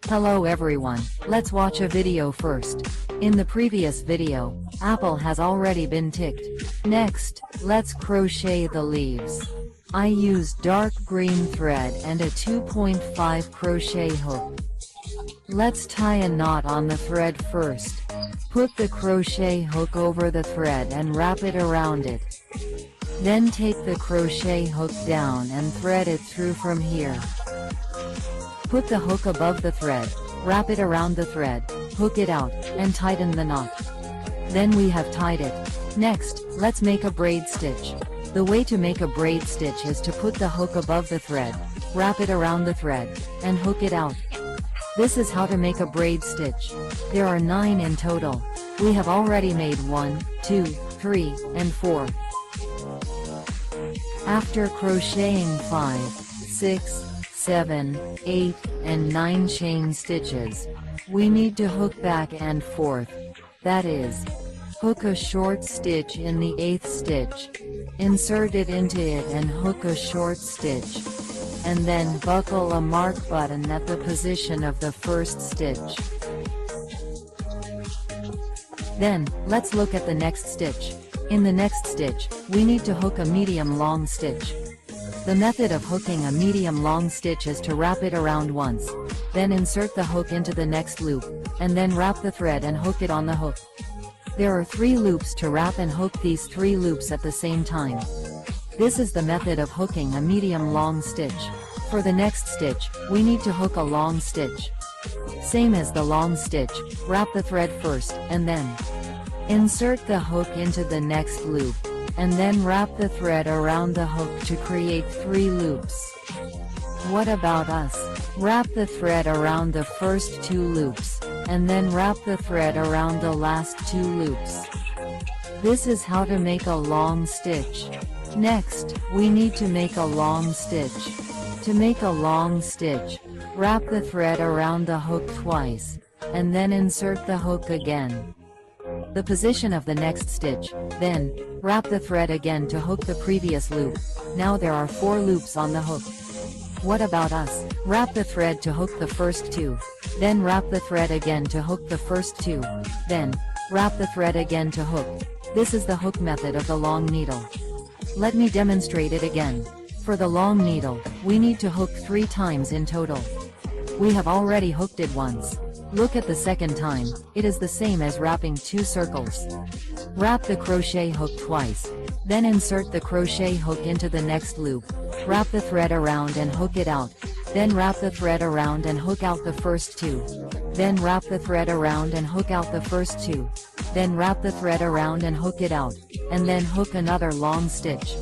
Hello everyone, let's watch a video first. In the previous video, apple has already been ticked. Next, let's crochet the leaves. I used dark green thread and a 2.5 crochet hook. Let's tie a knot on the thread first. Put the crochet hook over the thread and wrap it around it. Then take the crochet hook down and thread it through from here. Put the hook above the thread, wrap it around the thread, hook it out, and tighten the knot. Then we have tied it. Next, let's make a braid stitch. The way to make a braid stitch is to put the hook above the thread, wrap it around the thread, and hook it out. This is how to make a braid stitch. There are 9 in total. We have already made 1, 2, 3, and 4. After crocheting 5, 6, 7, 8, and 9 chain stitches, we need to hook back and forth. That is, hook a short stitch in the 8th stitch, insert it into it and hook a short stitch, and then buckle a mark button at the position of the 1st stitch. Then, let's look at the next stitch. In the next stitch, we need to hook a medium long stitch. The method of hooking a medium long stitch is to wrap it around once, then insert the hook into the next loop, and then wrap the thread and hook it on the hook. There are 3 loops to wrap and hook these 3 loops at the same time. This is the method of hooking a medium long stitch. For the next stitch, we need to hook a long stitch. Same as the long stitch, wrap the thread first, and then insert the hook into the next loop, and then wrap the thread around the hook to create 3 loops. What about us? Wrap the thread around the first 2 loops, and then wrap the thread around the last 2 loops. This is how to make a long stitch. Next, we need to make a long stitch. To make a long stitch, wrap the thread around the hook twice, and then insert the hook again. The position of the next stitch, then, wrap the thread again to hook the previous loop. Now there are 4 loops on the hook. What about us? Wrap the thread to hook the first 2, then wrap the thread again to hook the first 2, then, wrap the thread again to hook. This is the hook method of the long needle. Let me demonstrate it again. For the long needle, we need to hook 3 times in total. We have already hooked it once. Look at the second time, it is the same as wrapping 2 circles. Wrap the crochet hook twice, then insert the crochet hook into the next loop, wrap the thread around and hook it out, then wrap the thread around and hook out the first 2, then wrap the thread around and hook out the first 2, then wrap the thread around and hook it out, and then hook another long stitch.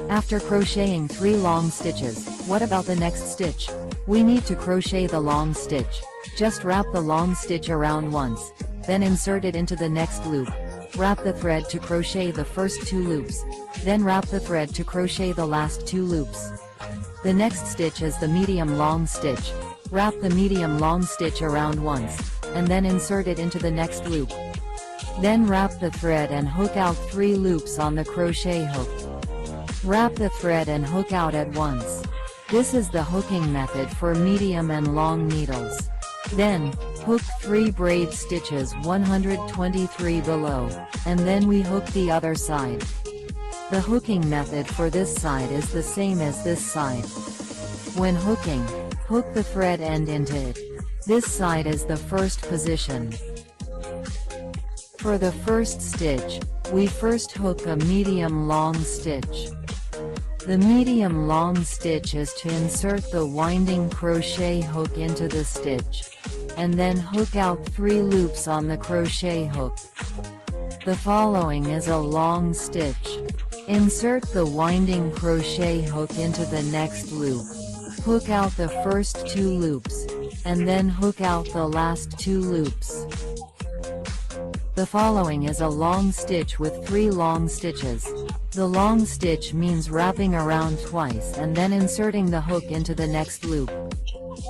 After crocheting 3 long stitches, what about the next stitch? We need to crochet the long stitch. Just wrap the long stitch around once, then insert it into the next loop. Wrap the thread to crochet the first 2 loops, then wrap the thread to crochet the last 2 loops. The next stitch is the medium long stitch. Wrap the medium long stitch around once, and then insert it into the next loop. Then wrap the thread and hook out 3 loops on the crochet hook. Wrap the thread and hook out at once. This is the hooking method for medium and long needles. Then, hook 3 braid stitches 123 below, and then we hook the other side. The hooking method for this side is the same as this side. When hooking, hook the thread end into it. This side is the first position. For the first stitch, we first hook a medium long stitch. The medium long stitch is to insert the winding crochet hook into the stitch, and then hook out 3 loops on the crochet hook. The following is a long stitch. Insert the winding crochet hook into the next loop. Hook out the first 2 loops, and then hook out the last 2 loops. The following is a long stitch with 3 long stitches. The long stitch means wrapping around twice and then inserting the hook into the next loop.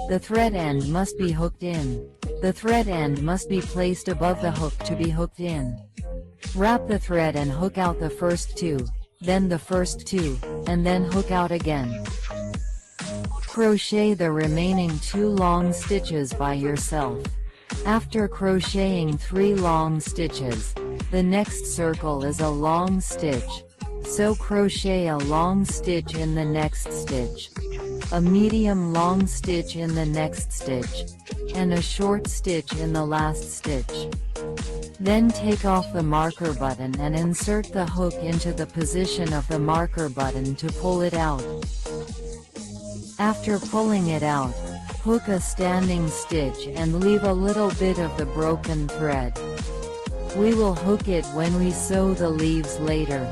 The thread end must be hooked in. The thread end must be placed above the hook to be hooked in. Wrap the thread and hook out the first 2, then the first 2, and then hook out again. Crochet the remaining 2 long stitches by yourself. After crocheting 3 long stitches, the next circle is a long stitch, so crochet a long stitch in the next stitch, a medium long stitch in the next stitch, and a short stitch in the last stitch. Then take off the marker button and insert the hook into the position of the marker button to pull it out. After pulling it out, hook a standing stitch and leave a little bit of the broken thread. We will hook it when we sew the leaves later.